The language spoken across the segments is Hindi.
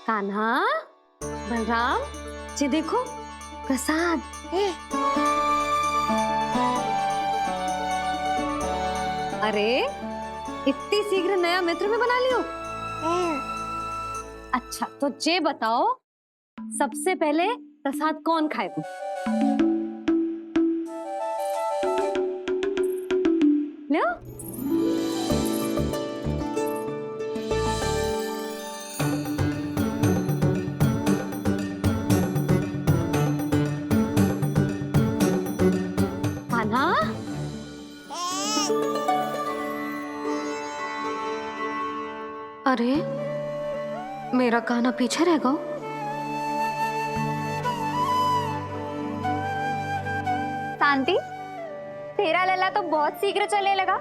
कान्हा, बलराम, ये देखो प्रसाद। अरे इतनी शीघ्र नया मित्र में बना लियो। अच्छा तो ये बताओ, सबसे पहले प्रसाद कौन खाएगा? लो। कान्हा, अरे मेरा कान्हा पीछे रह गया। शांति, तेरा लल्ला तो बहुत शीघ्र चलने लगा।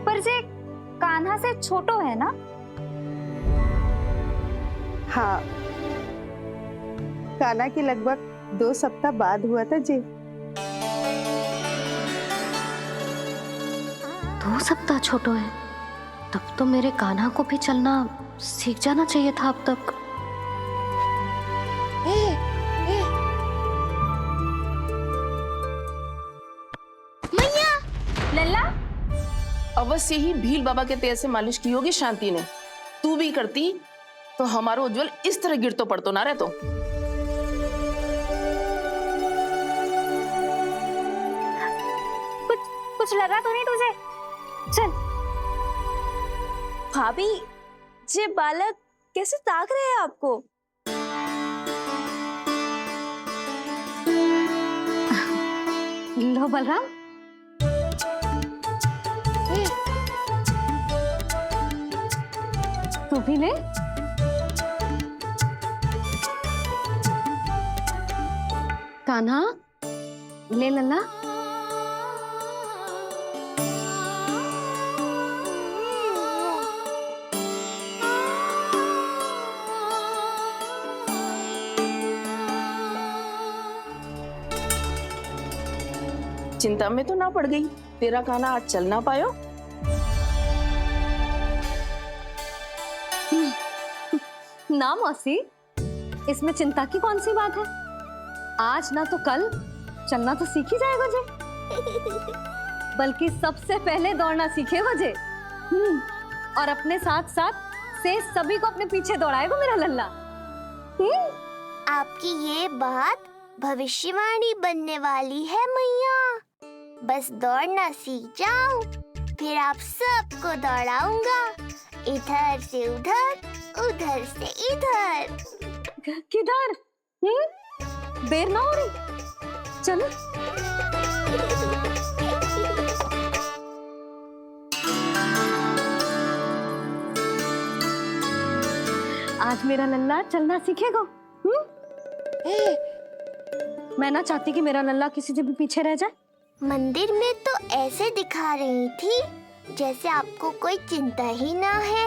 पर जे कान्हा से छोटो है ना? हाँ, कान्हा की लगभग 2 सप्ताह बाद हुआ था जी। 2 सप्ताह छोटो है, तब तो मेरे कान्हा को भी चलना सीख जाना चाहिए था अब तक। मैया, लल्ला, अवश्य ही भील बाबा के तेल से मालिश की होगी शांति ने। तू भी करती तो हमारा उज्जवल इस तरह गिर तो पड़तो ना रहतो। कुछ लगा तो नहीं तुझे? चल। भाभी, ये बालक कैसे ताक रहे हैं आपको? लो बलराम, तू भी ले। कान्हा, ले लल्ला। चिंता में तो ना पड़ गई, तेरा कान्हा आज चल ना पायो। ना मौसी, इसमें चिंता की कौन सी बात है? आज ना तो कल चलना तो सीख ही जाएगा जे। बल्कि सबसे पहले दौड़ना सीखेगा जे। और अपने साथ साथ से सभी को अपने पीछे दौड़ाएगा मेरा लल्ला। आपकी ये बात भविष्यवाणी बनने वाली है मैया। बस दौड़ना सीख जाओ, फिर आप सबको दौड़ाऊंगा, इधर से उधर, उधर से इधर। किधर? देर ना हो रही, चलो। आज मेरा लल्ला चलना सीखेगा। मैं ना चाहती कि मेरा लल्ला किसी से भी पीछे रह जाए। मंदिर में तो ऐसे दिखा रही थी जैसे आपको कोई चिंता ही ना है,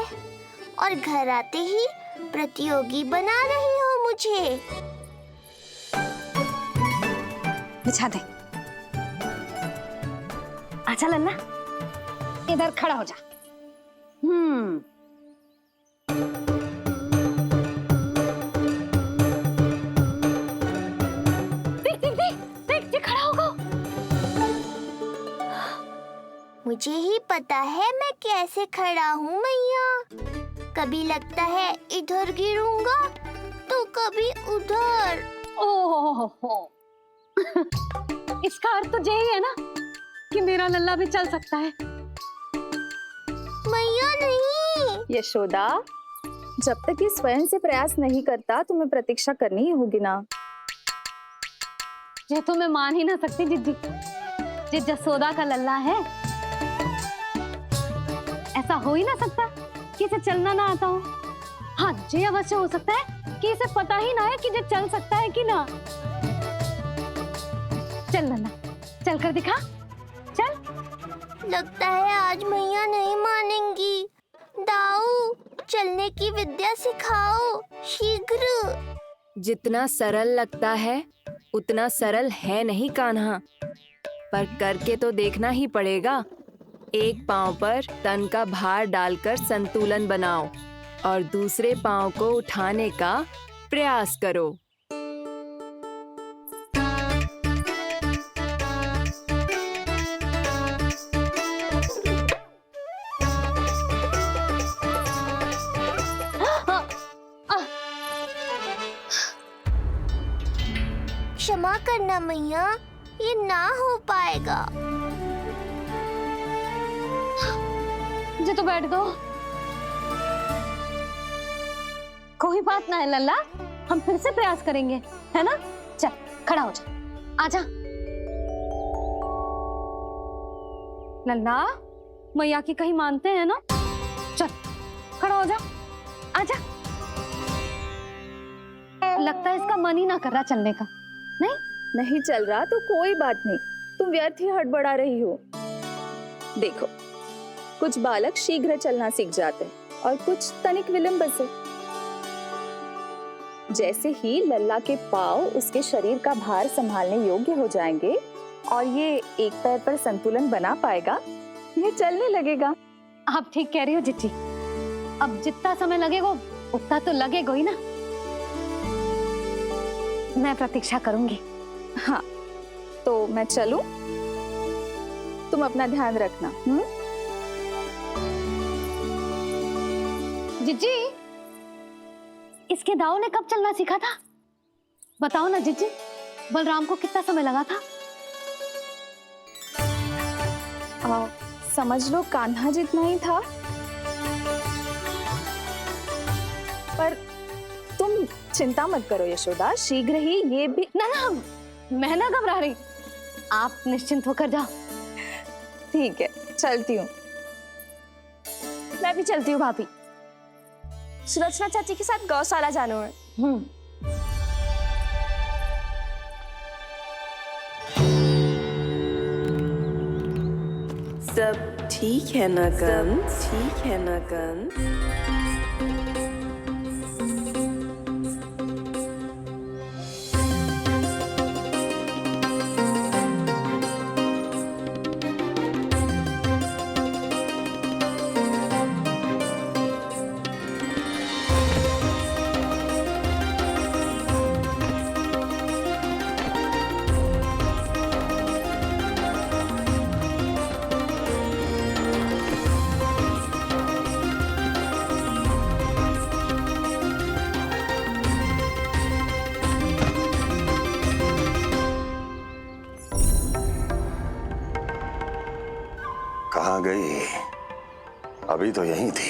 और घर आते ही प्रतियोगी बना रही हो मुझे। बिछा दे। आजा लल्ला, इधर खड़ा हो जा। देख खड़ा होगा। मुझे ही पता है मैं कैसे खड़ा हूँ मैया। कभी लगता है इधर गिरूंगा तो कभी उधर। ओह, इसका अर्थ तो यही है ना कि मेरा लल्ला भी चल सकता है। मैया नहीं। यशोदा, जब तक ये स्वयं से प्रयास नहीं करता तुम्हें प्रतीक्षा करनी ही होगी ना। ये तो मैं मान ही ना सकती जिद्दी, ये जसोदा का लल्ला है। ऐसा हो ही ना सकता कि इसे चलना ना आता हो। हाँ, ये अवश्य हो सकता है कि इसे पता ही ना है कि ये चल सकता है कि ना। चल लल्ला, चल कर दिखा, चल। लगता है आज मैया नहीं मानेंगी। दाऊ, चलने की विद्या सिखाओ शीघ्र। जितना सरल लगता है उतना सरल है नहीं कान्हा, पर करके तो देखना ही पड़ेगा। एक पाँव पर तन का भार डालकर संतुलन बनाओ और दूसरे पाँव को उठाने का प्रयास करो। क्षमा करना मैया, ये ना हो पाएगा। जी तो बैठ दो। कोई बात ना है लल्ला, हम फिर से प्रयास करेंगे, है ना? चल खड़ा हो जा, आजा। लल्ला, मैया की कहीं मानते हैं ना? चल खड़ा हो जा, आजा। लगता है इसका मन ही ना कर रहा चलने का। नहीं चल रहा तो कोई बात नहीं, तुम व्यर्थ ही हड़बड़ा रही हो। देखो, कुछ बालक शीघ्र चलना सीख जाते हैं और कुछ तनिक विलंब से। जैसे ही लल्ला के पाँव उसके शरीर का भार संभालने योग्य हो जाएंगे और ये एक पैर पर संतुलन बना पाएगा, ये चलने लगेगा। आप ठीक कह रही हो जिज्जी। अब जितना समय लगेगा उतना तो लगेगा ही ना। मैं प्रतीक्षा करूंगी। हाँ, तो मैं चलूं? तुम अपना ध्यान रखना। जिज्जी, इसके दाऊ ने कब चलना सीखा था? बताओ ना जिज्जी। बलराम को कितना समय लगा था? समझ लो कान्हा जितना ही था। पर तुम चिंता मत करो यशोदा, शीघ्र ही ये भी। ना ना, मैं ना घबरा रही, आप निश्चिंत होकर जाओ। ठीक है, चलती हूँ। मैं भी चलती हूँ भाभी। सुलोचना चाची के साथ गौशाला जाना है। सब ठीक है ना कंस? ठीक है ना कंस? कहाँ गई? अभी तो यहीं थी।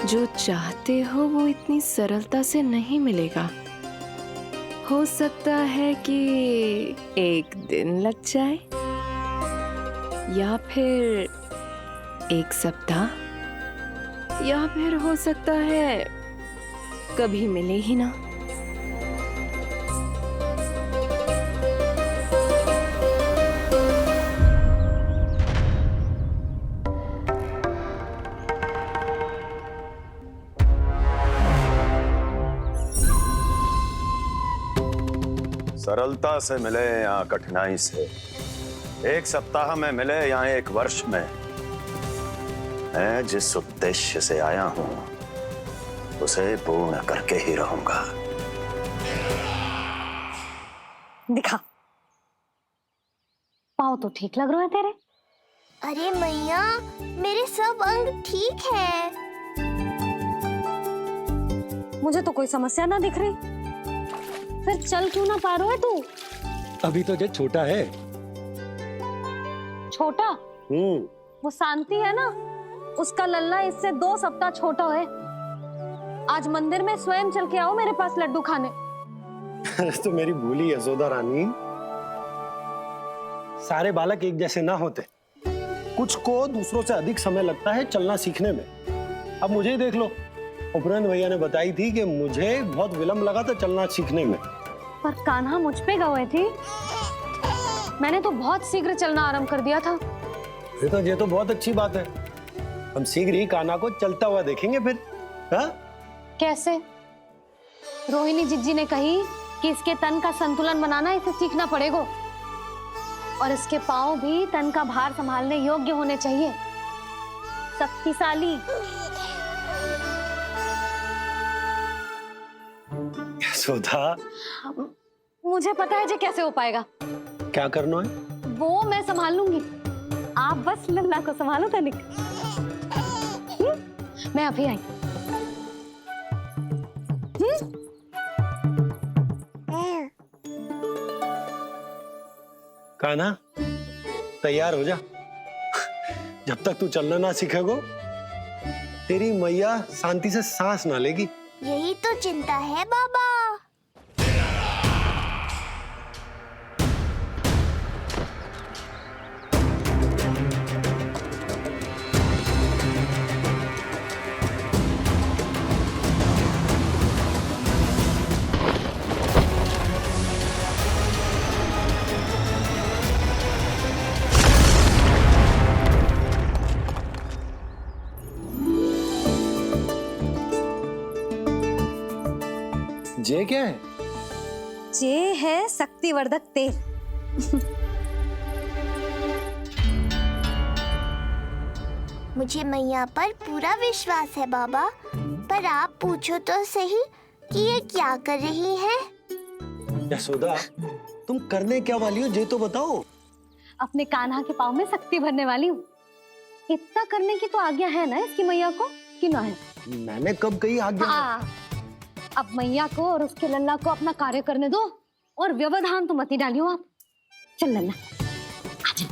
जो चाहते हो वो इतनी सरलता से नहीं मिलेगा। हो सकता है कि एक दिन लग जाए या फिर एक सप्ताह, या फिर हो सकता है कभी मिले ही ना। सरलता से मिले या कठिनाई से, एक सप्ताह में मिले या एक वर्ष में, मैं जिस उद्देश्य से आया हूं उसे पूर्ण करके ही रहूंगा। दिखा, पाँव तो ठीक लग रहे हैं तेरे। अरे मैया, मेरे सब अंग ठीक है। मुझे तो कोई समस्या ना दिख रही। फिर चल क्यों ना पा रहा है तू? अभी तो जो छोटा है। छोटा? वो शांति है ना, उसका लल्ला इससे 2 सप्ताह छोटा है। आज मंदिर में स्वयं चल के आओ मेरे पास लड्डू खाने। तो मेरी भूली यशोदा रानी, सारे बालक एक जैसे ना होते। कुछ को दूसरों से अधिक समय लगता है चलना सीखने में। अब मुझे ही देख लो, उपरांत भैया ने बताई थी कि मुझे बहुत विलंब लगा था चलना सीखने में। पर कान्हा मुझ पे गए थी, मैंने तो बहुत शीघ्र चलना आरंभ कर दिया था। ये तो बहुत अच्छी बात है। हम शीघ्र ही कान्हा को चलता हुआ देखेंगे फिर। हाँ? कैसे? रोहिणी जिज्जी ने कही कि इसके तन का संतुलन बनाना इसे सीखना पड़ेगा, और इसके पांव भी तन का भार संभालने योग्य होने चाहिए, शक्तिशाली। यशोदा, मुझे पता है जी कैसे हो पाएगा। क्या करना है? वो मैं संभाल लूंगी, आप बस लल्ला को संभालो तनिक। मैं अभी आई। कान्हा, तैयार हो जा। जब तक तू चलना ना सीखेगो, तेरी मैया शांति से सांस ना लेगी। यही तो चिंता है बाबा। जे क्या है? जे है शक्तिवर्धक तेल। मुझे मैया पर पूरा विश्वास है बाबा, पर आप पूछो तो सही कि ये क्या कर रही हैं? यशोदा, तुम करने क्या वाली हो, ये तो बताओ। अपने कान्हा के पाँव में शक्ति भरने वाली हूँ। इतना करने की तो आज्ञा है ना इसकी मैया को, कि ना है? मैंने कब कही आज्ञा? हाँ, अब मैया को और उसके लल्ला को अपना कार्य करने दो, और व्यवधान तो मत ही डालियो आप। चल लल्ला, आजा।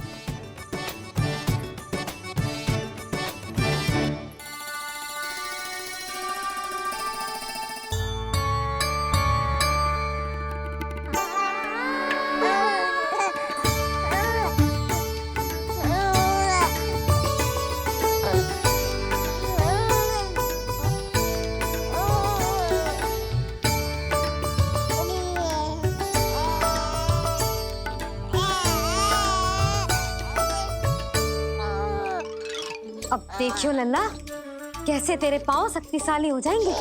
अब देखियो लल्ला, कैसे तेरे पाँव शक्तिशाली हो जाएंगे।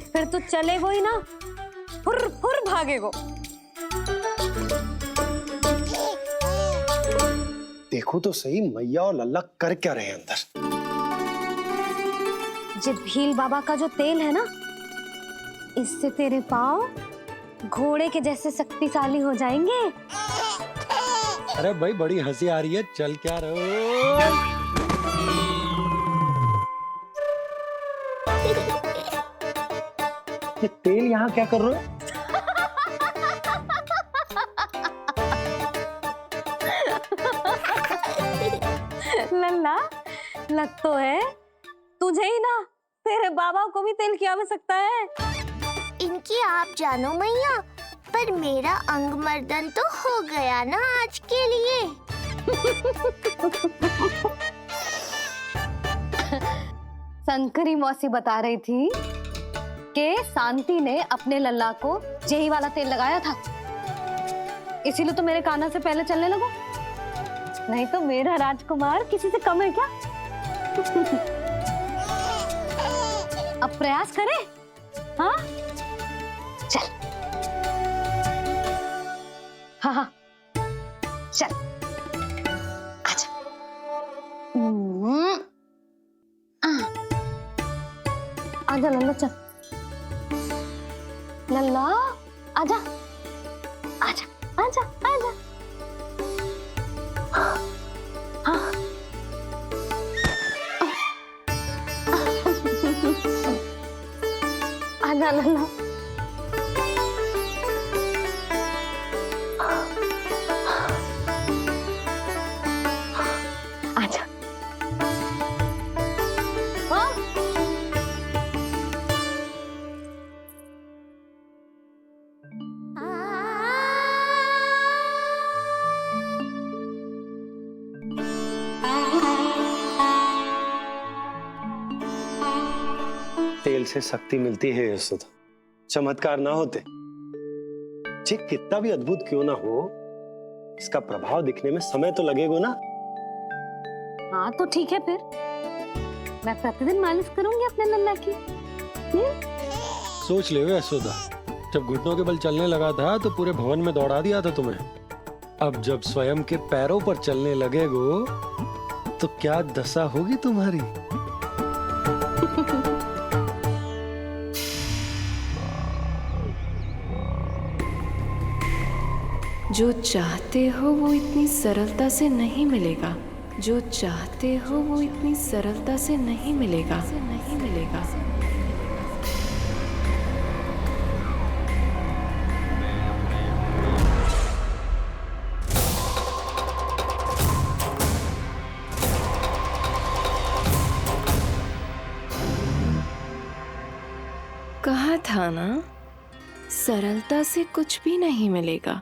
फिर तू चलेगो ही ना, फुर फुर भागेगो। देखो तो सही, मैया और लल्ला कर क्या रहे हैं अंदर। ये भील बाबा का जो तेल है ना, इससे तेरे पाँव घोड़े के जैसे शक्तिशाली हो जाएंगे। अरे भाई, बड़ी हंसी आ रही है, चल क्या रहो। ये तेल यहाँ क्या कर रहे हो? लल्ला, लग तो है तुझे ही ना, तेरे बाबा को भी तेल की आवश्यकता है। इनकी आप जानो मैया, पर मेरा अंग मर्दन तो हो गया ना आज के लिए। शंकरी मौसी बता रही थी कि शांति ने अपने लल्ला को यही वाला तेल लगाया था, इसीलिए तो मेरे कान्हा से पहले चलने लगो। नहीं तो मेरा राजकुमार किसी से कम है क्या? अब प्रयास करें, हाँ? चल, हाँ हाँ, चल, आजा। आजा लल्ला, चल लल्ला, आजा आजा आजा आजा। हाँ, आजा लल्ला। आजा। हाँ? तेल से शक्ति मिलती है यशोदा, चमत्कार ना होते, जे कितना भी अद्भुत क्यों ना हो, इसका प्रभाव दिखने में समय तो लगेगा ना। हाँ तो ठीक है, फिर मैं प्रतिदिन मालिश करूंगी अपने लल्ला की। सोच ले यशोदा, जब घुटनों के बल चलने लगा था तो पूरे भवन में दौड़ा दिया था तुम्हें। अब जब स्वयं के पैरों पर चलने लगेगो तो क्या दशा होगी तुम्हारी। जो चाहते हो वो इतनी सरलता से नहीं मिलेगा। जो चाहते हो वो इतनी सरलता से नहीं मिलेगा। नहीं मिलेगा। कहा था ना, सरलता से कुछ भी नहीं मिलेगा।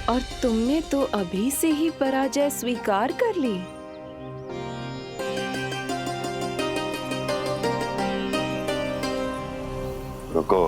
और तुमने तो अभी से ही पराजय स्वीकार कर ली। रुको।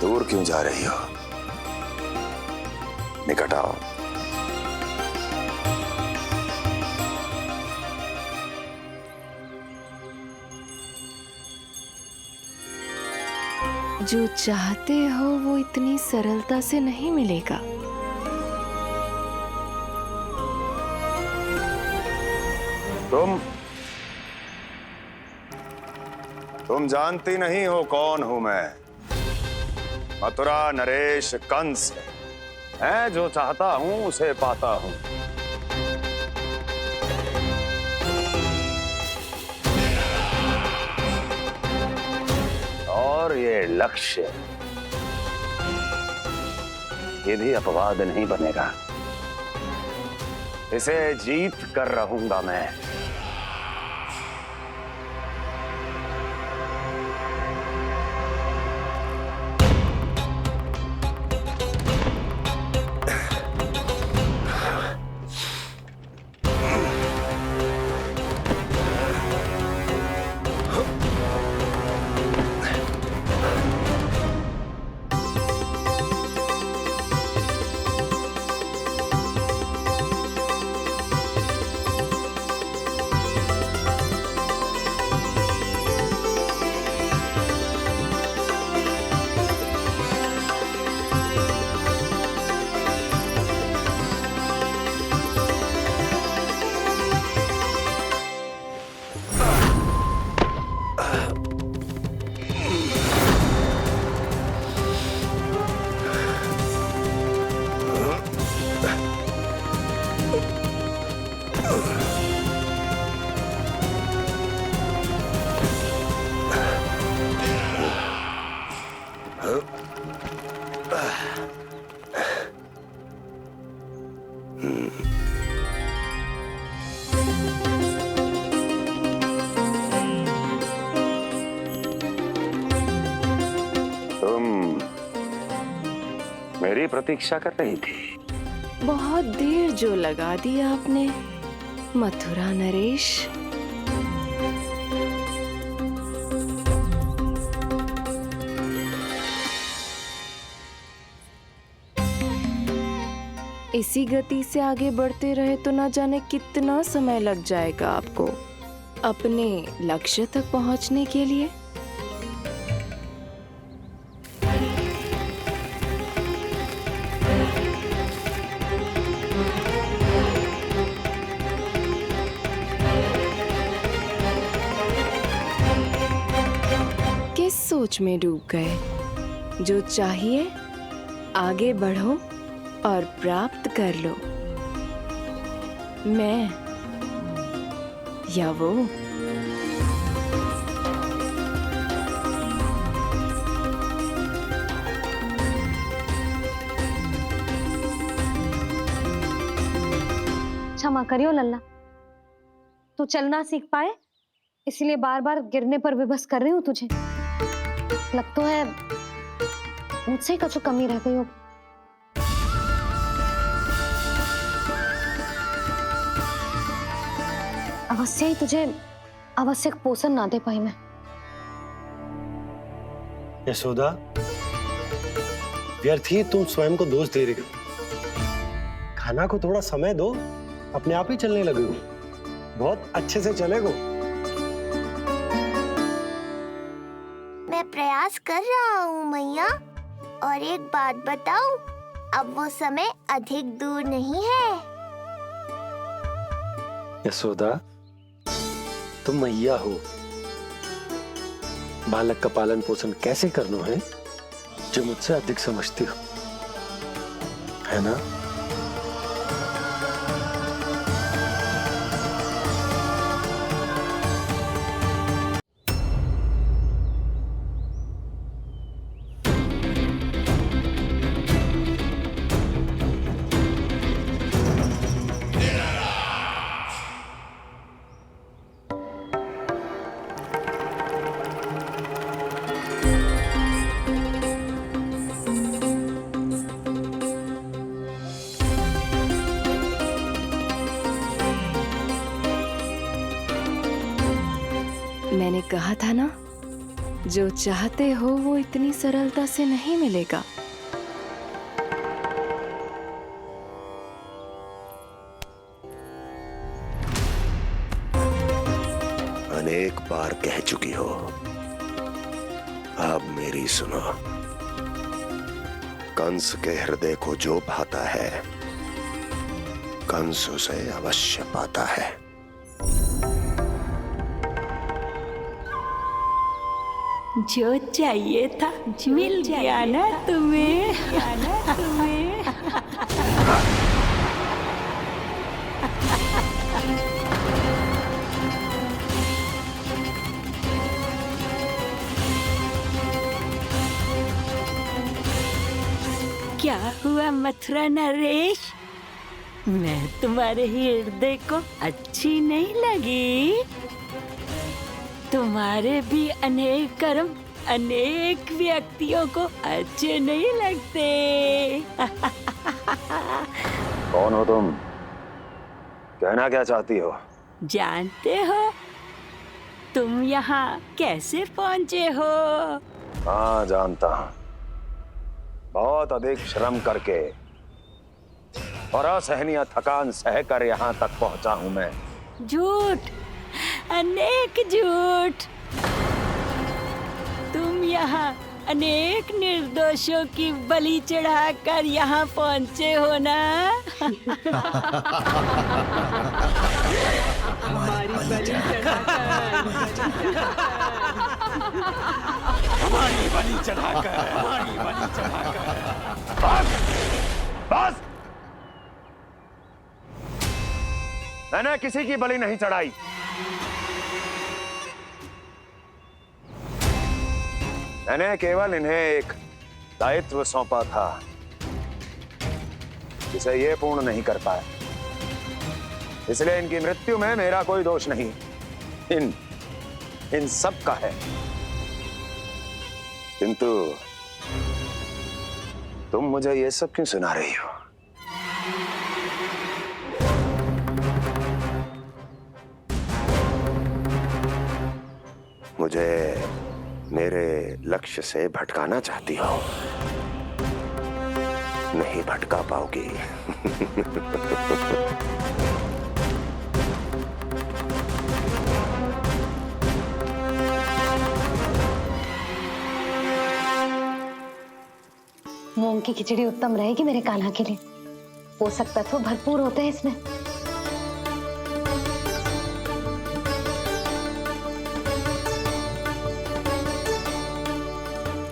दूर क्यों जा रही हो? निकट आओ। जो चाहते हो वो इतनी सरलता से नहीं मिलेगा। तुम जानती नहीं हो कौन हूं मैं। मथुरा नरेश कंस है। जो चाहता हूं उसे पाता हूं। और ये लक्ष्य, ये भी अपवाद नहीं बनेगा। इसे जीत कर रहूंगा मैं। मेरी प्रतीक्षा कर रही थी। बहुत देर जो लगा दी आपने मथुरा नरेश। इसी गति से आगे बढ़ते रहे तो ना जाने कितना समय लग जाएगा आपको अपने लक्ष्य तक पहुंचने के लिए। किस सोच में डूब गए? जो चाहिए आगे बढ़ो और प्राप्त कर लो। मैं या वो। क्षमा करियो लल्ला। तू चलना सीख पाए इसलिए बार बार गिरने पर विवश कर रही हूँ तुझे। लगता है मुझसे कछु कमी रह गई हो। अवश्य ही तुझे आवश्यक पोषण ना दे पाई मैं। यशोदा, व्यर्थ ही तुम स्वयं को दोष दे रही हो। खाना को थोड़ा समय दो, अपने आप ही चलने लगेगो, बहुत अच्छे से चलेगो। मैं प्रयास कर रहा हूँ मैया। और एक बात बताऊं, अब वो समय अधिक दूर नहीं है। यशोदा, तुम मैया हो, बालक का पालन पोषण कैसे करना है जो मुझसे अधिक समझती हो, है ना? मैंने कहा था ना, जो चाहते हो वो इतनी सरलता से नहीं मिलेगा। अनेक बार कह चुकी हो, अब मेरी सुनो। कंस के हृदय को जो भाता है, कंस उसे अवश्य पाता है। जो चाहिए था मिल गया ना तुम्हें। क्या हुआ मथुरा नरेश, मैं तुम्हारे हृदय को अच्छी नहीं लगी? तुम्हारे भी अनेक कर्म अनेक व्यक्तियों को अच्छे नहीं लगते। कौन हो तुम? कहना क्या चाहती हो? जानते हो तुम यहाँ कैसे पहुँचे हो? हाँ, जानता हूँ। बहुत अधिक श्रम करके और असहनीय थकान सहकर यहाँ तक पहुँचा हूँ मैं। झूठ, अनेक झूठ। तुम यहाँ अनेक निर्दोषों की बलि चढ़ाकर यहाँ पहुँचे हो ना? हमारी बलि चढ़ाकर बस! मैंने किसी की बलि नहीं चढ़ाई। मैंने केवल इन्हें एक दायित्व सौंपा था जिसे ये पूर्ण नहीं कर पाए, इसलिए इनकी मृत्यु में मेरा कोई दोष नहीं, इन सब का है। किंतु तुम मुझे ये सब क्यों सुना रही हो? मुझे मेरे लक्ष्य से भटकाना चाहती हो? नहीं भटका पाओगी। मूंग की खिचड़ी उत्तम रहेगी मेरे कान्हा के लिए। पोषक तत्व भरपूर होते हैं इसमें।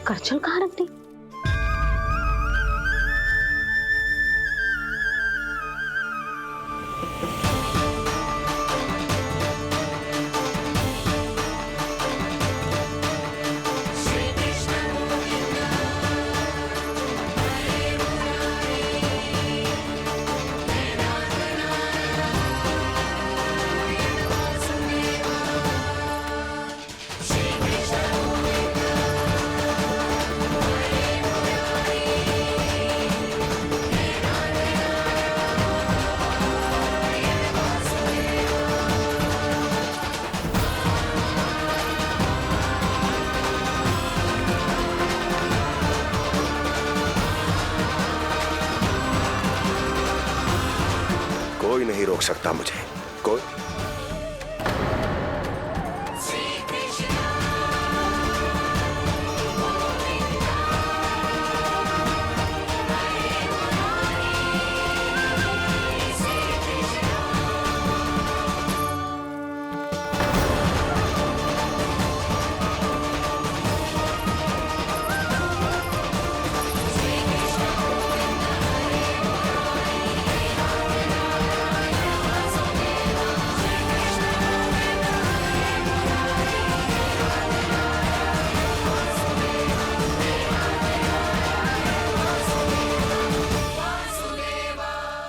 करछुल कहाँ रख दी? सकता मुझे कोई।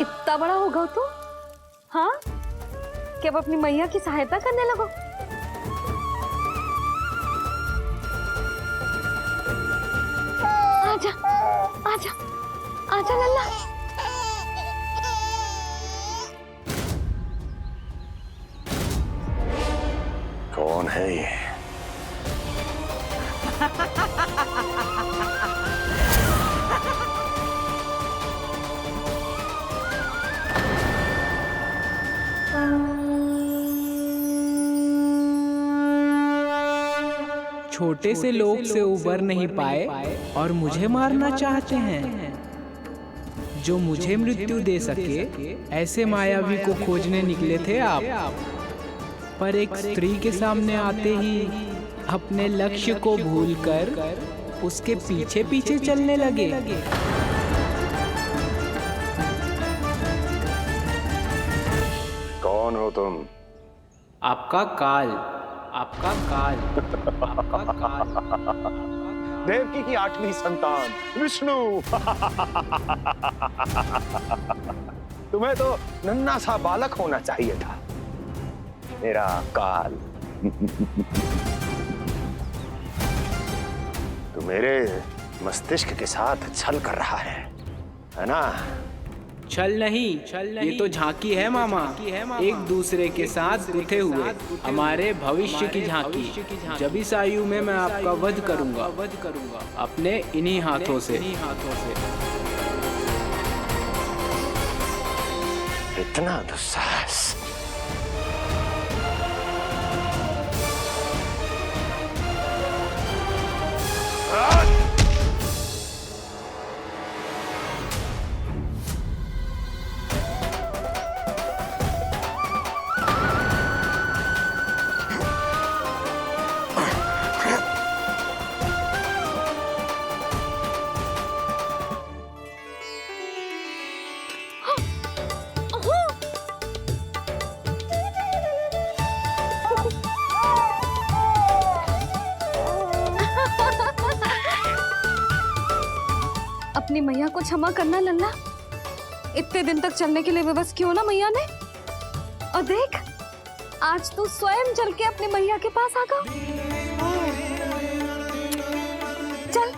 इतना बड़ा हो गया तू? हाँ, कि अब अपनी मैया की सहायता करने लगो। आजा, आजा, आजा लल्ला। कौन है ये? छोटे से लोग से उबर नहीं पाए और मुझे मारना चाहते हैं। जो मुझे मृत्यु दे सके ऐसे मायावी को खोजने निकले थे आप, पर एक स्त्री के सामने आते ही अपने लक्ष्य को भूलकर उसके पीछे पीछे चलने लगे। कौन हो तुम? आपका काल, आपका काल, आपका काल। देवकी की 8वीं संतान विष्णु। तुम्हें तो नन्हा सा बालक होना चाहिए था, मेरा काल। तू मेरे मस्तिष्क के साथ छल कर रहा है ना? छल नहीं, ये तो झांकी है मामा। एक दूसरे के साथ गुथे हुए हमारे भविष्य की झांकी। जब इस आयु में मैं आपका वध करूंगा अपने इन्हीं हाथों से। इतना दुस्साहस! अपनी मैया को क्षमा करना लल्ला। इतने दिन तक चलने के लिए विवश क्यों ना मैया ने। और देख, आज तू स्वयं चल के अपनी मैया के पास आ गया। चल,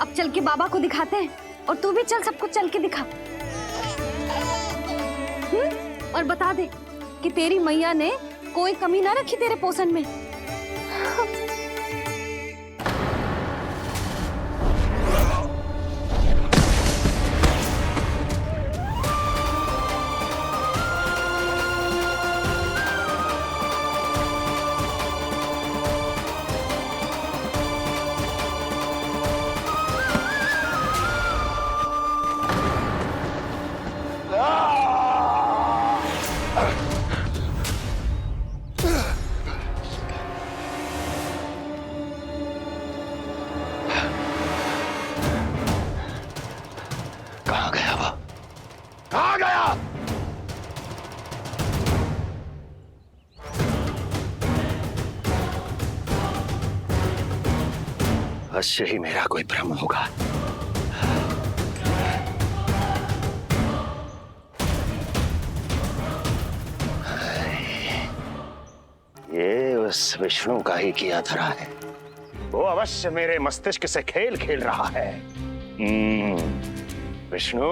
अब चल के बाबा को दिखाते हैं। और तू भी चल, सबको चल के दिखा। और बता दे कि तेरी मैया ने कोई कमी ना रखी तेरे पोषण में। अवश्य ही मेरा कोई भ्रम होगा। ये उस विष्णु का ही किया धरा है। वो अवश्य मेरे मस्तिष्क से खेल खेल रहा है। विष्णु,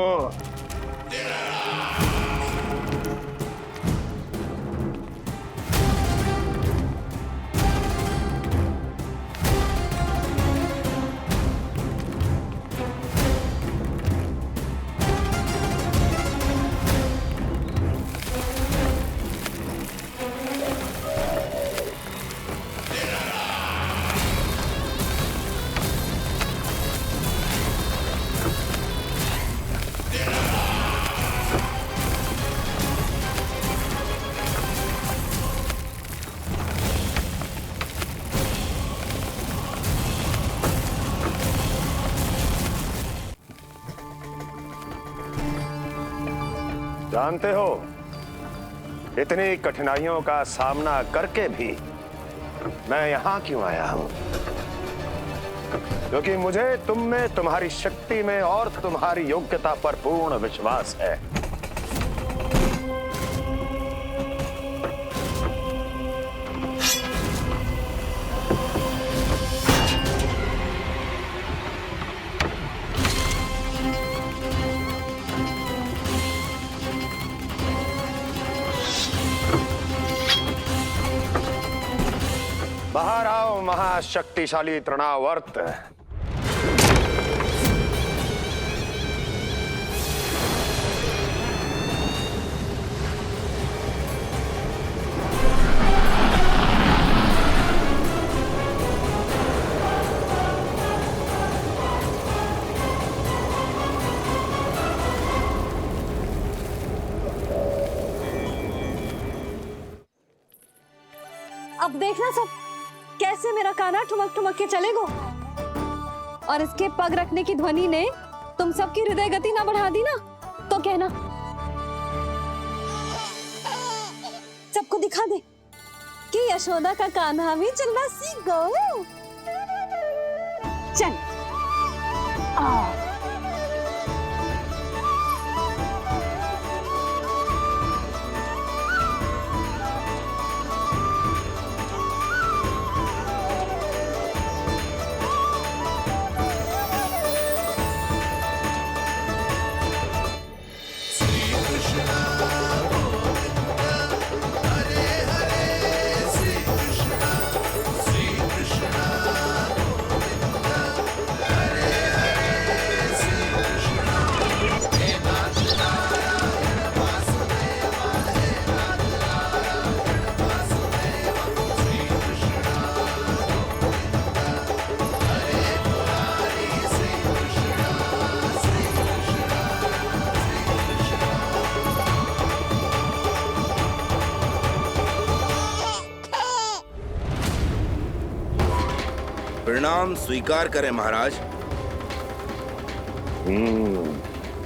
जानते हो, इतनी कठिनाइयों का सामना करके भी मैं यहाँ क्यों आया हूँ? क्योंकि मुझे तुम में, तुम्हारी शक्ति में और तुम्हारी योग्यता पर पूर्ण विश्वास है। बाहर आओ महाशक्तिशाली तृणावर्त। अब देखना सब कैसे मेरा काना ठुमक ठुमक के चलेगो, और इसके पग रखने की ध्वनि ने तुम सबकी हृदय गति ना बढ़ा दी ना, तो कहना। सबको दिखा दे कि यशोदा का कान्हा भी चलना सीख गो। चल आ प्रणाम स्वीकार करें महाराज।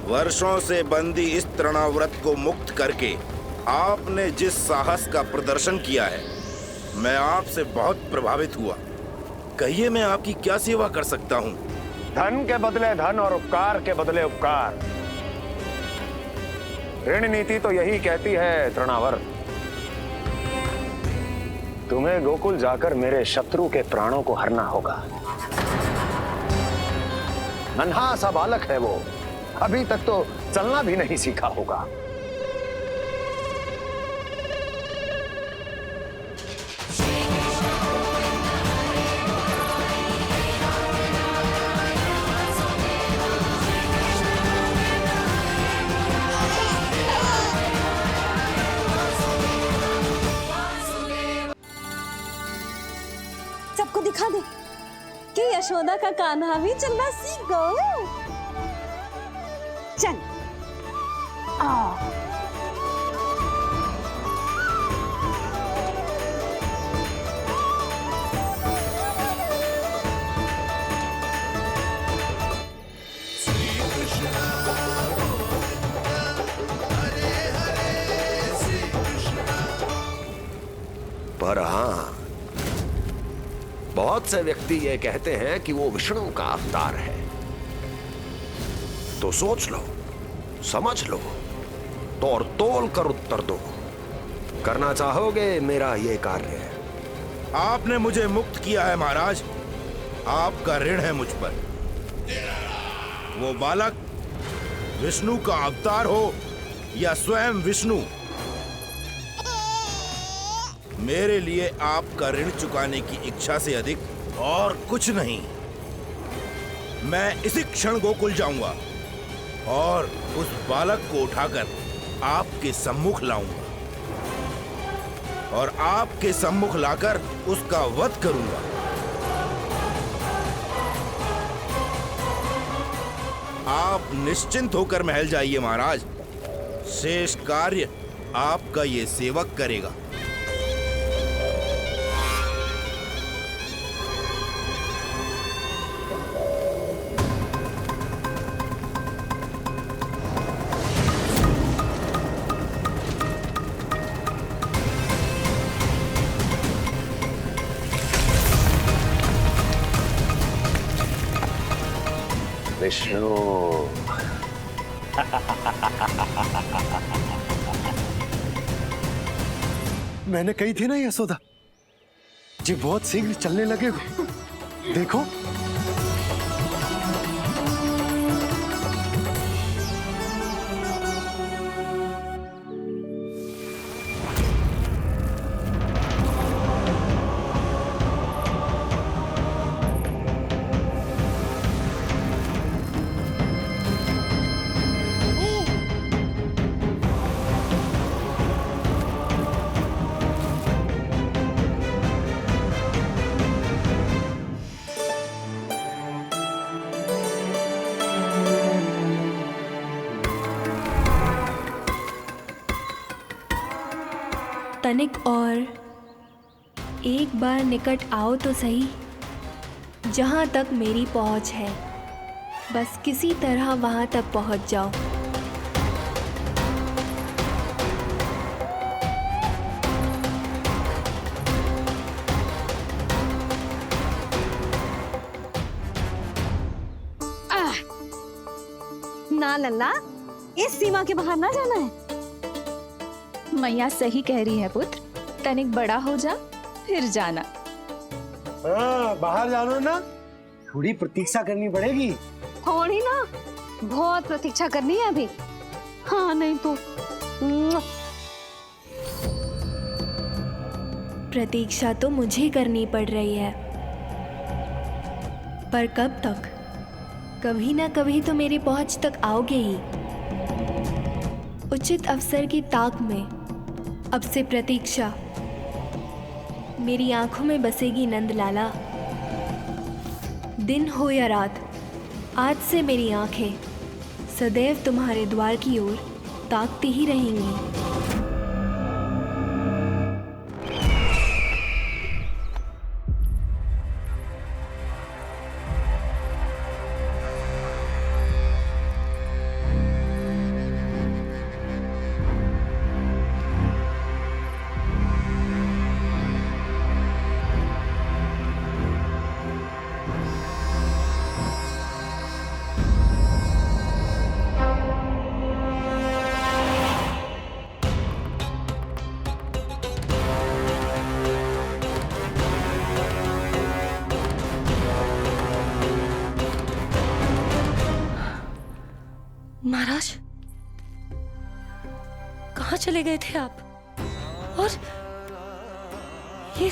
वर्षों से बंदी इस तृणाव्रत को मुक्त करके आपने जिस साहस का प्रदर्शन किया है, मैं आपसे बहुत प्रभावित हुआ। कहिए मैं आपकी क्या सेवा कर सकता हूँ? धन के बदले धन और उपकार के बदले उपकार, ऋण नीति तो यही कहती है तृणावर्त। तुम्हें गोकुल जाकर मेरे शत्रु के प्राणों को हरना होगा। नन्हा सा बालक है वो, अभी तक तो चलना भी नहीं सीखा होगा। सबको दिखा दे कि यशोदा का कान्हा भी चलना सीख गो। चल आ पर हाँ, बहुत से व्यक्ति ये कहते हैं कि वो विष्णु का अवतार है। तो सोच लो, समझ लो, तोड़ तोल कर उत्तर दो। करना चाहोगे मेरा ये कार्य? आपने मुझे मुक्त किया है महाराज, आपका ऋण है मुझ पर। वो बालक विष्णु का अवतार हो या स्वयं विष्णु, मेरे लिए आपका ऋण चुकाने की इच्छा से अधिक और कुछ नहीं। मैं इसी क्षण गोकुल जाऊंगा और उस बालक को उठाकर आपके सम्मुख लाऊंगा और आपके सम्मुख लाकर उसका वध करूंगा। आप निश्चिंत होकर महल जाइए महाराज, शेष कार्य आपका ये सेवक करेगा। विष्णु। मैंने कही थी ना यशोदा, जी बहुत शीघ्र चलने लगे। देखो तनिक और एक बार निकट आओ तो सही, जहाँ तक मेरी पहुँच है, बस किसी तरह वहाँ तक पहुँच जाओ। ना लल्ला, इस सीमा के बाहर ना जाना है। मैया सही कह रही है पुत्र, तनिक बड़ा हो जा फिर जाना। हाँ, बाहर जाना ना, थोड़ी प्रतीक्षा करनी पड़ेगी। थोड़ी ना, बहुत प्रतीक्षा करनी है अभी। हाँ नहीं तो प्रतीक्षा तो मुझे करनी पड़ रही है, पर कब तक? कभी ना कभी तो मेरी पहुंच तक आओगे ही। उचित अवसर की ताक में अब से प्रतीक्षा मेरी आंखों में बसेगी नंदलाला। दिन हो या रात, आज से मेरी आंखें सदैव तुम्हारे द्वार की ओर ताकती ही रहेंगी। महाराज, कहाँ चले गए थे आप? और ये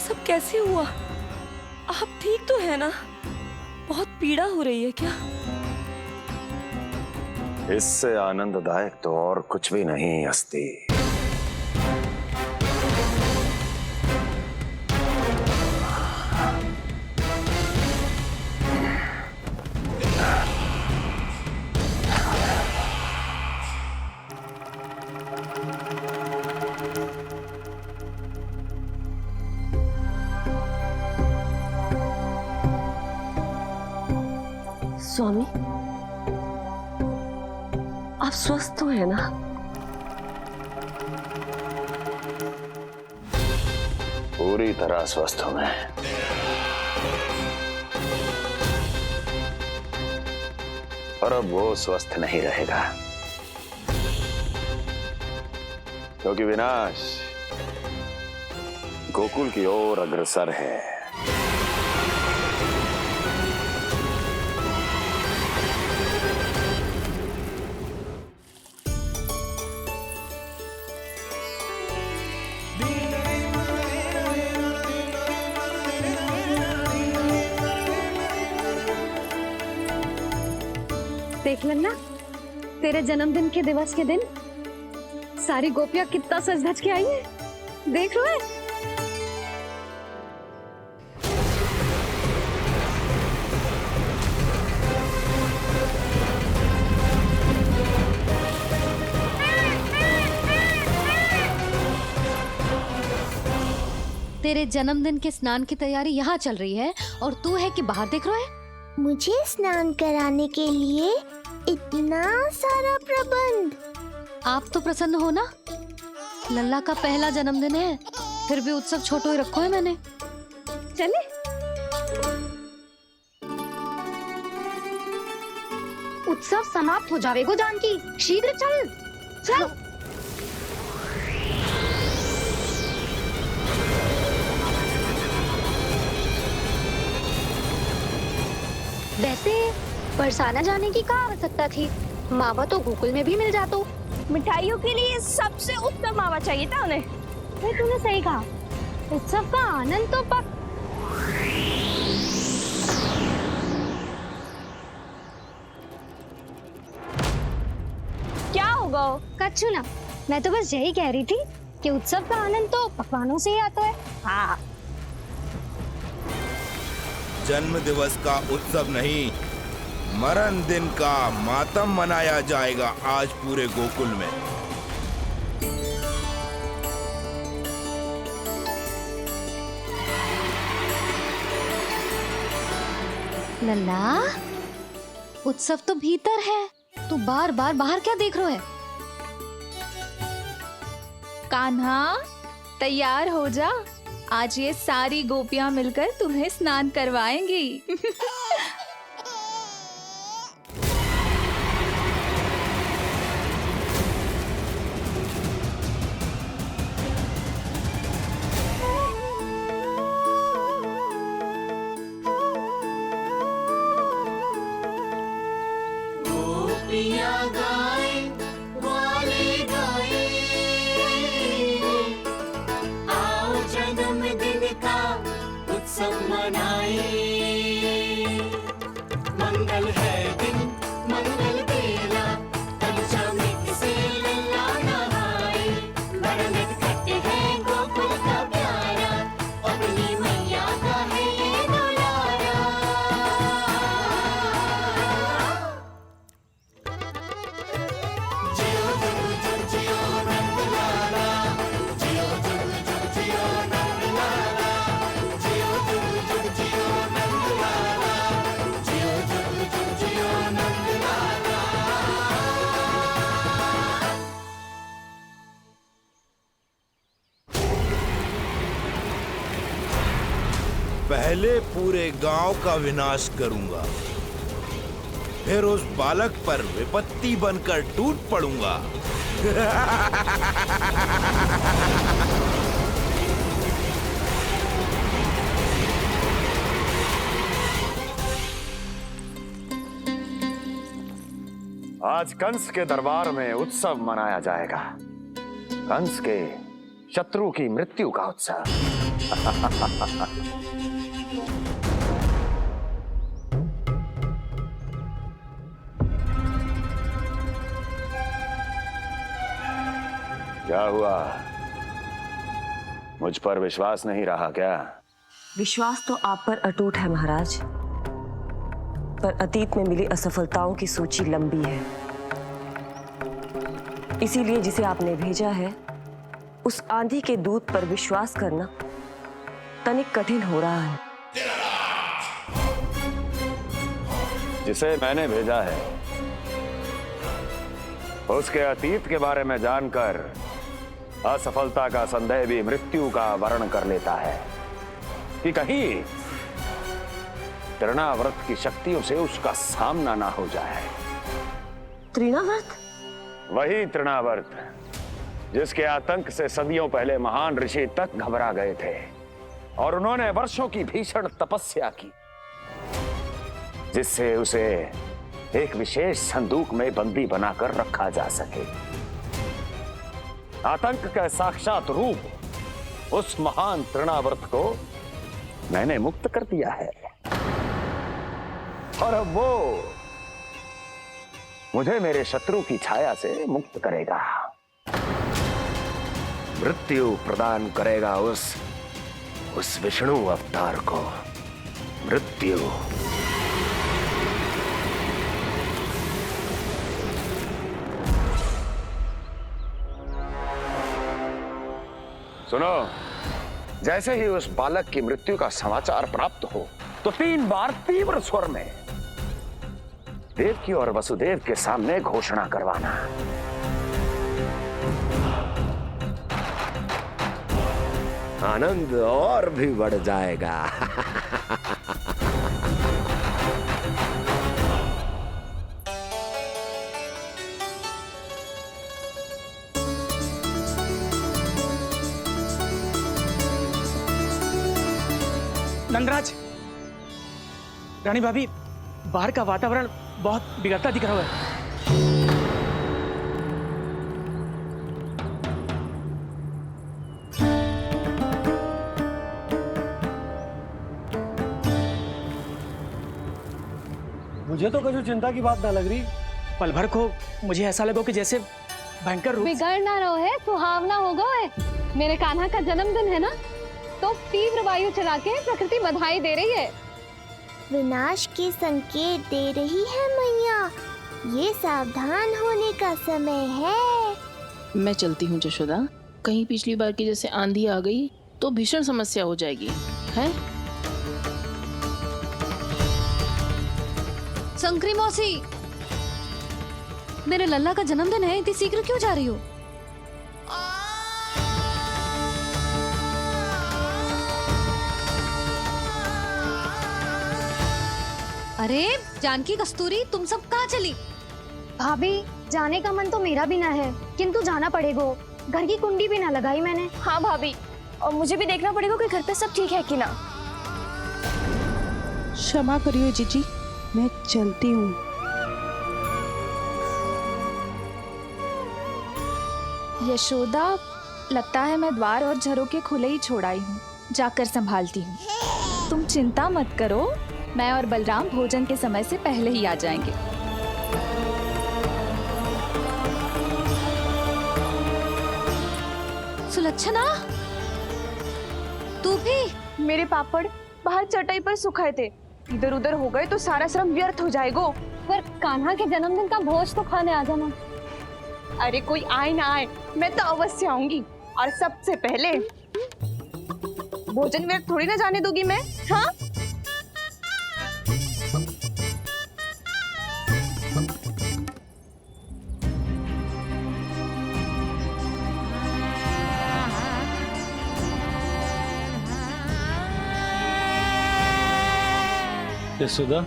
सब कैसे हुआ? आप ठीक तो है ना? बहुत पीड़ा हो रही है क्या? इससे आनंददायक तो और कुछ भी नहीं हस्ती। स्वामी, आप स्वस्थ तो है ना? पूरी तरह स्वस्थ हूं मैं। पर अब वो स्वस्थ नहीं रहेगा, क्योंकि विनाश गोकुल की ओर अग्रसर है। देख लेना, तेरे जन्मदिन के दिवस के दिन सारी गोपियां कितना सज धज के आई है। देख लो है। तेरे जन्मदिन के स्नान की तैयारी यहाँ चल रही है और तू है कि बाहर देख रहा है। मुझे स्नान कराने के लिए इतना सारा प्रबंध। आप तो प्रसन्न हो ना? लल्ला का पहला जन्मदिन है, फिर भी उत्सव छोटो ही रखो है मैंने। चले। उत्सव समाप्त हो जाएगा जानकी। शीघ्र चल चल। वैसे बरसाना जाने की क्या आवश्यकता थी? मावा तो गोकुल में भी मिल जातो। मिठाइयों के लिए सबसे उत्तम मावा चाहिए था उन्हें। तूने सही कहा, उत्सव का आनंद तो पक। क्या होगा? कच्छु ना, मैं तो बस यही कह रही थी कि उत्सव का आनंद तो पकवानों से ही आता है। हाँ। जन्म दिवस का उत्सव नहीं, मरण दिन का मातम मनाया जाएगा आज पूरे गोकुल में। लल्ला, उत्सव तो भीतर है, तू बार बार बाहर क्या देख रहा है? कान्हा, तैयार हो जा, आज ये सारी गोपियां मिलकर तुम्हें स्नान करवाएंगी। पहले पूरे गांव का विनाश करूंगा, फिर उस बालक पर विपत्ति बनकर टूट पड़ूंगा। आज कंस के दरबार में उत्सव मनाया जाएगा, कंस के शत्रु की मृत्यु का उत्सव। क्या हुआ? मुझ पर विश्वास नहीं रहा क्या? विश्वास तो आप पर अटूट है महाराज, पर अतीत में मिली असफलताओं की सूची लंबी है। इसीलिए जिसे आपने भेजा है उस आंधी के दूत पर विश्वास करना तनिक कठिन हो रहा है। जिसे मैंने भेजा है उसके अतीत के बारे में जानकर असफलता का संदेह भी मृत्यु का वर्ण कर लेता है कि कहीं तृणाव्रत की शक्तियों से उसका सामना ना हो जाए। तृणाव्रत? वही तृणाव्रत जिसके आतंक से सदियों पहले महान ऋषि तक घबरा गए थे और उन्होंने वर्षों की भीषण तपस्या की, जिससे उसे एक विशेष संदूक में बंदी बनाकर रखा जा सके। आतंक का साक्षात रूप उस महान तृणाव्रत को मैंने मुक्त कर दिया है और अब वो मुझे मेरे शत्रु की छाया से मुक्त करेगा, मृत्यु प्रदान करेगा उस विष्णु अवतार को मृत्यु। सुनो, जैसे ही उस बालक की मृत्यु का समाचार प्राप्त हो तो 3 बार तीव्र स्वर में देवकी और वसुदेव के सामने घोषणा करवाना। आनंद और भी बढ़ जाएगा। नंदराज, रानी भाभी, बाहर का वातावरण बहुत बिगड़ता दिख रहा है। मुझे तो कुछ चिंता की बात ना लग रही। पल भर को मुझे ऐसा लगा कि जैसे भयंकर रूप बिगड़ ना रहो है, सुहावना होगा है। मेरे कान्हा का जन्मदिन है ना, तो तीव्र वायु चला के प्रकृति बधाई दे रही है। विनाश के संकेत दे रही है मैया। ये सावधान होने का समय है। मैं चलती हूँ जशोदा, कहीं पिछली बार की जैसे आंधी आ गई तो भीषण समस्या हो जाएगी, है? शंकरी मौसी, मेरे लल्ला का जन्मदिन है, इतनी शीघ्र क्यों जा रही हो? अरे जानकी, कस्तूरी, तुम सब कहाँ चली? भाभी, जाने का मन तो मेरा भी ना है, किंतु जाना पड़ेगा। घर की कुंडी भी ना लगाई मैंने। हाँ भाभी, और मुझे भी देखना पड़ेगा कि घर पे सब ठीक है कि ना। क्षमा करिए जीजी, मैं चलती हूँ। यशोदा, लगता है मैं द्वार और झरोके खुले ही छोड़ आई हूँ। जाकर संभालती हूँ। तुम चिंता मत करो, मैं और बलराम भोजन के समय से पहले ही आ जाएंगे। सुलक्षणा, तू भी? मेरे पापड़ बाहर चटाई पर सुखाए थे, इधर उधर हो गए तो सारा श्रम व्यर्थ हो जाएगा। पर कान्हा के जन्मदिन का भोज तो खाने आ जाना। अरे कोई आए ना आए, मैं तो अवश्य आऊंगी। और सबसे पहले भोजन व्यर्थ थोड़ी ना जाने दूंगी मैं। हाँ, यशोदा,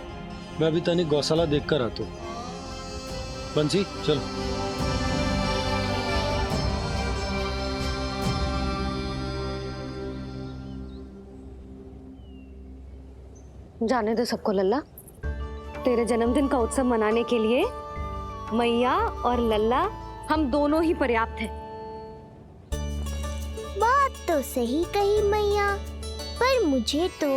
मैं अभी तनिक गौशाला देख कर आता हूँ। बंसी, चलो। जाने दो सबको लल्ला, तेरे जन्मदिन का उत्सव मनाने के लिए मैया और लल्ला हम दोनों ही पर्याप्त हैं। बात तो सही कही मैया, पर मुझे तो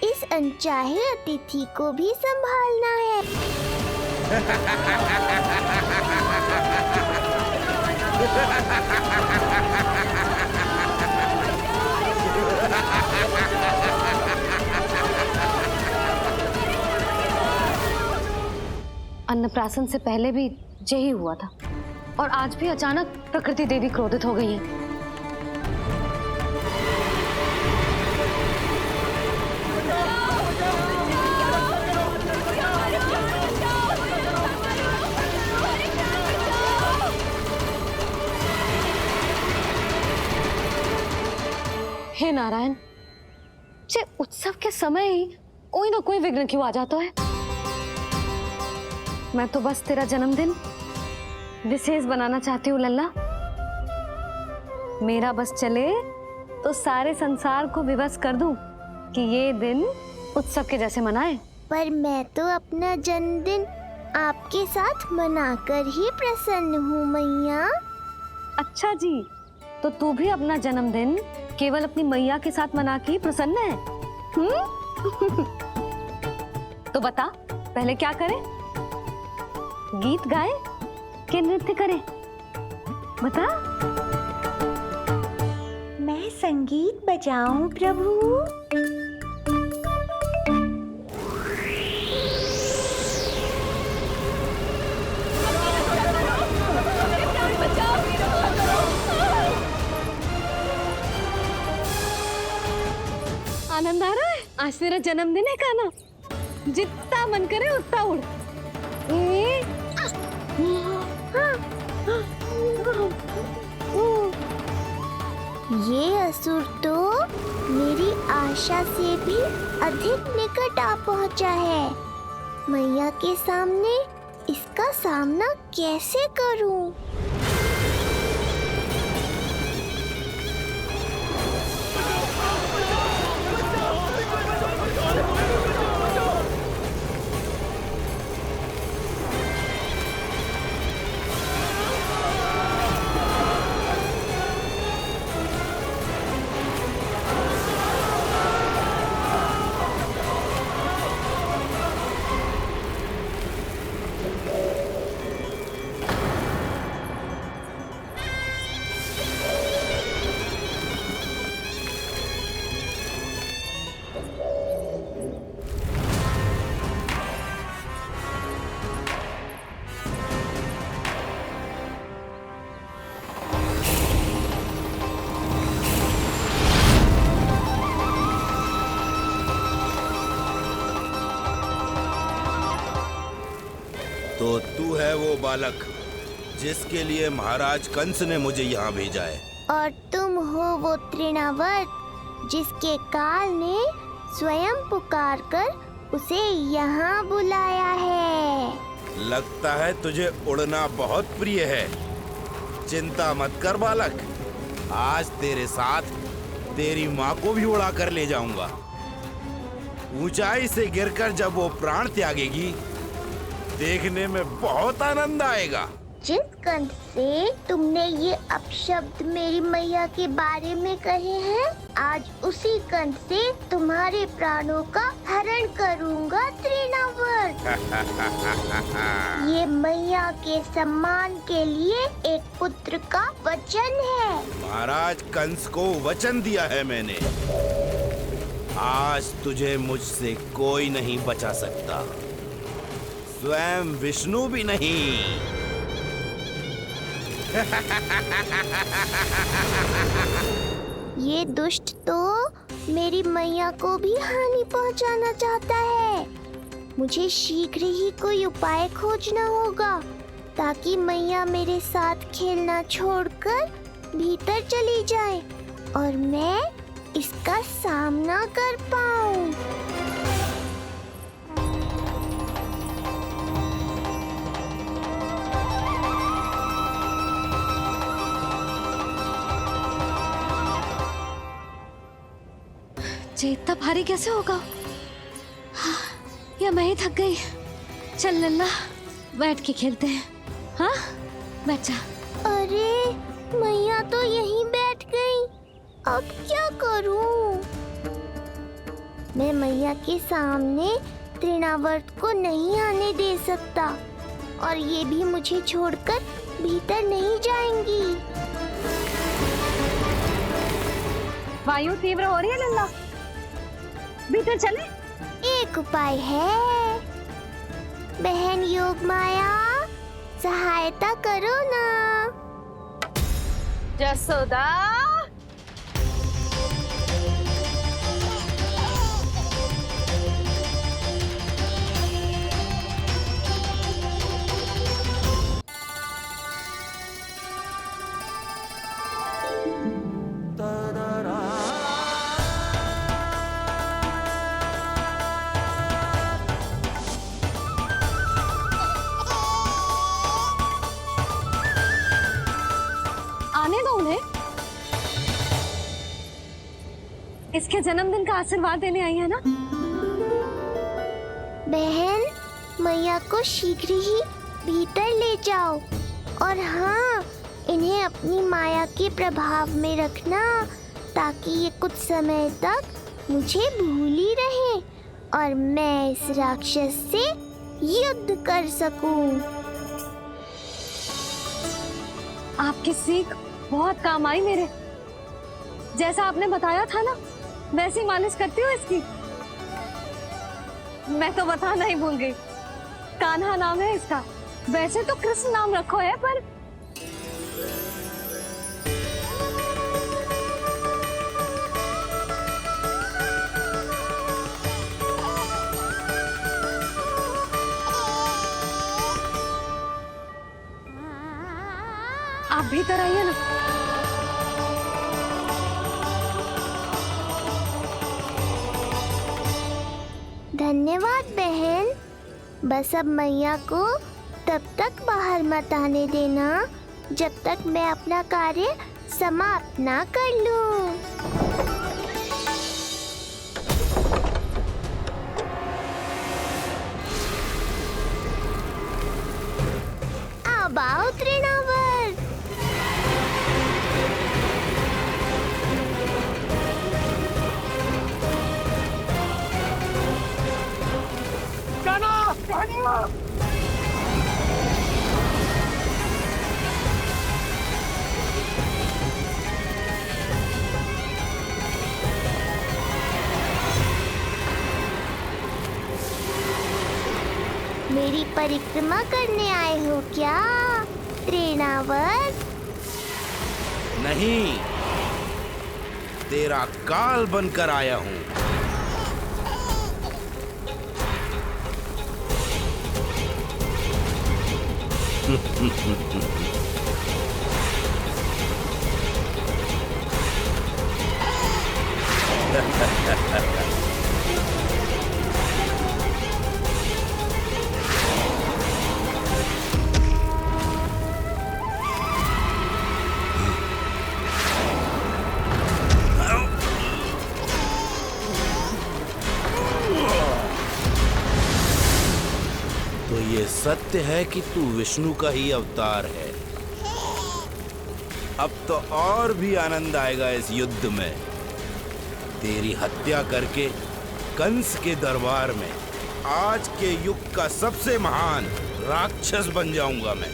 इस अनचाहे अतिथि को भी संभालना है। अन्नप्राशन से पहले भी यही हुआ था, और आज भी अचानक प्रकृति देवी क्रोधित हो गई है। हे नारायण, जे उत्सव के समय ही कोई ना कोई विघ्न क्यों आ जाता है? मैं तो बस तेरा जन्मदिन विशेष बनाना चाहती हूँ लल्ला। मेरा बस चले तो सारे संसार को विवश कर दूं कि ये दिन उत्सव के जैसे मनाए। पर मैं तो अपना जन्मदिन आपके साथ मनाकर ही प्रसन्न हूँ मैया। अच्छा जी, तो तू भी अपना जन्मदिन केवल अपनी मैया के साथ मना के ही प्रसन्न है? तो बता, पहले क्या करें? गीत गाए कि नृत्य करें? बता। मैं संगीत बजाऊं प्रभु? आनंद आ रहा है? आज तेरा जन्मदिन है कान्हा, जितना मन करे उतना उड़। ये असुर तो मेरी आशा से भी अधिक निकट आ पहुंचा है। मैया के सामने इसका सामना कैसे करूं? तो तू है वो बालक जिसके लिए महाराज कंस ने मुझे यहाँ भेजा है। और तुम हो वो तृणावर्त जिसके काल ने स्वयं पुकार कर उसे यहाँ बुलाया है। लगता है तुझे उड़ना बहुत प्रिय है। चिंता मत कर बालक, आज तेरे साथ तेरी माँ को भी उड़ा कर ले जाऊंगा। ऊंचाई से गिरकर जब वो प्राण त्यागेगी, देखने में बहुत आनंद आएगा। जिस कंठ से तुमने ये अपशब्द मेरी मैया के बारे में कहे हैं, आज उसी कंठ से तुम्हारे प्राणों का हरण करूंगा तृणावर्त। ये मैया के सम्मान के लिए एक पुत्र का वचन है। महाराज कंस को वचन दिया है मैंने। आज तुझे मुझसे कोई नहीं बचा सकता, स्वयं विष्णु भी नहीं। ये दुष्ट तो मेरी मैया को भी हानि पहुंचाना चाहता है। मुझे शीघ्र ही कोई उपाय खोजना होगा ताकि मैया मेरे साथ खेलना छोड़कर भीतर चली जाए और मैं इसका सामना कर पाऊं। ये इतना भारी कैसे होगा? हाँ, या मैं ही थक गई। चल लल्ला, बैठ के खेलते हैं। हाँ, बैठ जा। अरे मैया तो यहीं बैठ गई, अब क्या करूं? मैं मैया के सामने तृणावर्त को नहीं आने दे सकता और ये भी मुझे छोड़कर भीतर नहीं जाएंगी। वायु तीव्र हो रही है लल्ला, भीतर चले। एक उपाय है, बहन योग माया, सहायता करो ना। जसोदा, आने दो उन्हें। इसके जन्मदिन का आशीर्वाद देने आई है ना। बहन, मैया को शीघ्र ही भीतर ले जाओ और हाँ, इन्हें अपनी माया के प्रभाव में रखना ताकि ये कुछ समय तक मुझे भूली रहे और मैं इस राक्षस से युद्ध कर सकूं। आपकी सीख बहुत काम आई मेरे। जैसा आपने बताया था ना, वैसी मालिश करती हूँ इसकी। मैं तो बताना ही भूल गई, कान्हा नाम है इसका। वैसे तो कृष्ण नाम रखो है, पर आप भीतर आइए ना। धन्यवाद बहन। बस अब मैया को तब तक बाहर मत आने देना जब तक मैं अपना कार्य समाप्त ना कर लूं। अब आओ तृणावर्त। मेरी परिक्रमा करने आए हो क्या तृणावर्त? नहीं, तेरा काल बनकर आया हूँ। तो ये सत्य है कि तू विष्णु का ही अवतार है। अब तो और भी आनंद आएगा इस युद्ध में। तेरी हत्या करके कंस के दरबार में आज के युग का सबसे महान राक्षस बन जाऊंगा मैं।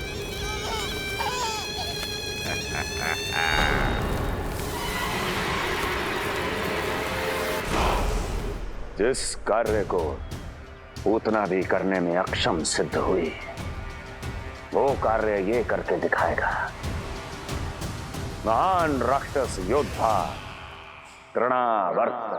जिस कार्य को उतना भी करने में अक्षम सिद्ध हुई, वो कार्य ये करके दिखाएगा। महान राक्षस योद्धा तृणावर्त।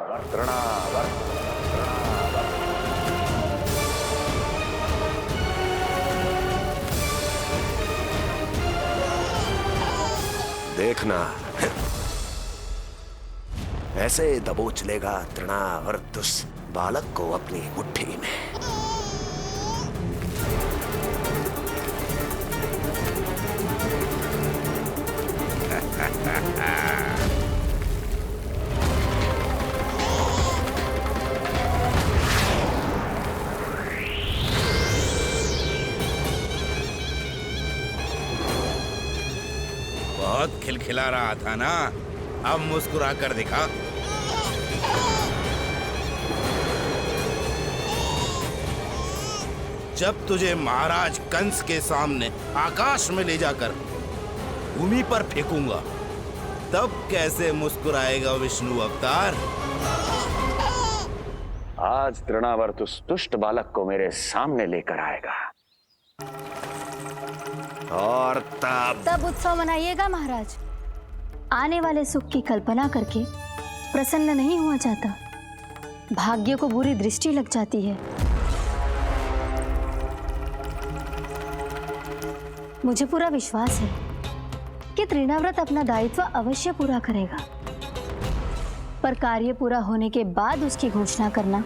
देखना ऐसे दबोच लेगा तृणावर्त उस बालक को अपनी मुट्ठी में। बहुत खिलखिला रहा था ना, अब मुस्कुरा कर दिखा। जब तुझे महाराज कंस के सामने आकाश में ले जाकर भूमि पर फेंकूंगा, तब कैसे मुस्कुराएगा विष्णु अवतार? आज तृणावर्त उस दुष्ट बालक को मेरे सामने लेकर आएगा और तब उत्सव मनाइएगा महाराज। आने वाले सुख की कल्पना करके प्रसन्न नहीं हुआ जाता, भाग्य को बुरी दृष्टि लग जाती है। मुझे पूरा विश्वास है कि तृणाव्रत अपना दायित्व अवश्य पूरा करेगा, पर कार्य पूरा होने के बाद उसकी घोषणा करना